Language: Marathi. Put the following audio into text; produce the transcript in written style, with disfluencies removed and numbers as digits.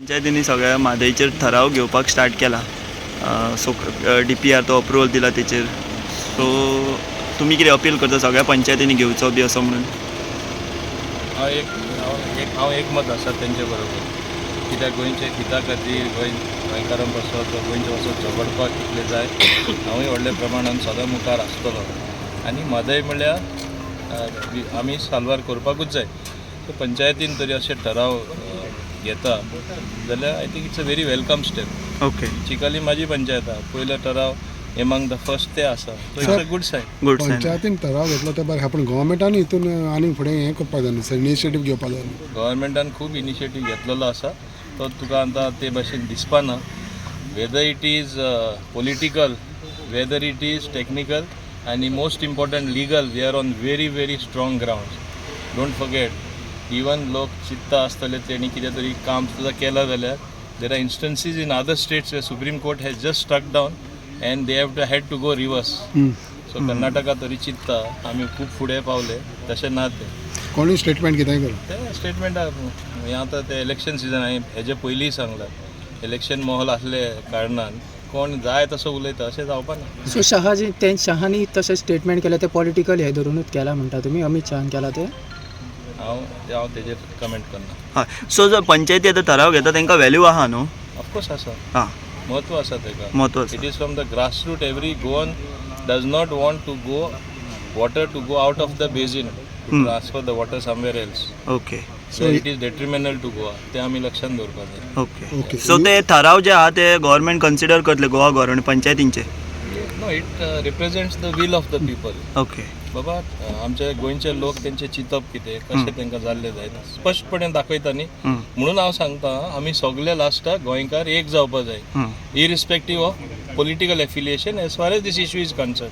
पंचायतींनी सगळ्या म्हादैचेर ठराव घेवपाक स्टार्ट केला. सो DPR तो अप्रुवल दिला तेचेर. सो तुमी कितें अपील करता सगळ्या पंचायतींनी घेवचो बी असो म्हणून? हांव एकमत आसा तेंचे बरोबर. कित्याक गोंयचे हिता खातीर गोंयकारां पासत गोंयचे वचत झगडपाक कितले जाय हांवूय व्हडल्या प्रमाणान सदां मुखार आसतलो. आनी म्हादय म्हणल्यार आमी साल्वार करपाकूच जाय. सो पंचायतीन तरी अशे ठराव घेता जाल्यार I think it's a very welcome step. Okay. Chicalim म्हाजी पंचायत आहा. पयलो ठराव एमांग द फर्स्ट ते आसा. So it's a good sign. Good sign. पंचायतीन ठराव घेतलो ते बरें. पूण गव्हर्मेंटान हितून आनी फुडें हें करपाक जाय न्ही, इनिशिएटीव घेवपाक जाय. गव्हर्मेंटान खूब इनिशिएटीव घेतलेलो आसा. तो तुका आतां ते भाशेन दिसपाना. Whether it is political, whether it is technical आनी most important legal, we are on very very strong ground. Don't forget, even लोक चित्ता आसतले तेणी कितें तरी काम सुद्दां केलां जाल्यार there are instances in other states where supreme court has just struck down and they had to go reverse. So Karnataka तरी चित्ता आमी खूब फुडें पावले, तशें ना तें. कोणी स्टेटमेंट कितें करूं ते स्टेटमेंटा हें आतां ते इलेक्शन सिजन हांवें हेजे पयलीं सांगलां. इलेक्शन मोहल आसले कारणान कोण जाय तसो उलयता अशें जावपाना. सो शहानी तशें स्टेटमेंट केलें ते पॉलिटिकल हे धरूनच केला म्हणटा तुमी? अमित शहान केला ते? हांव तेजेर कमेंट करना. हय. सो जर पंचायती आतां ठराव घेता तांकां व्हॅल्यू आहा न्हू? ऑफकोर्स आसा. हां, म्हत्व आसा तेका. म्हत्व आसा. It is from the grassroot. Every Goan does not want to go water to go out of the basin to transfer the water somewhere else. Okay. So it is detrimental to Goa. ते आमी लक्षात दवरपाक जाय. ओके. ओके. सो ते ठराव जे आहा ते गव्हर्मेंट कन्सिडर करतले, गोवा गव्हर्मेंट पंचायतींचे? No, it represents the will of the people. Okay. बाबा आमचे गोंयचे लोक तेंचे चिंतप कितें, कशें तांकां जाल्लें जाय स्पश्टपणे दाखयता न्ही. म्हणून हांव सांगता आमी सगळे लास्टाक गोंयकार एक जावपाक जाय, irrespective of political affiliation as far as this issue is concern.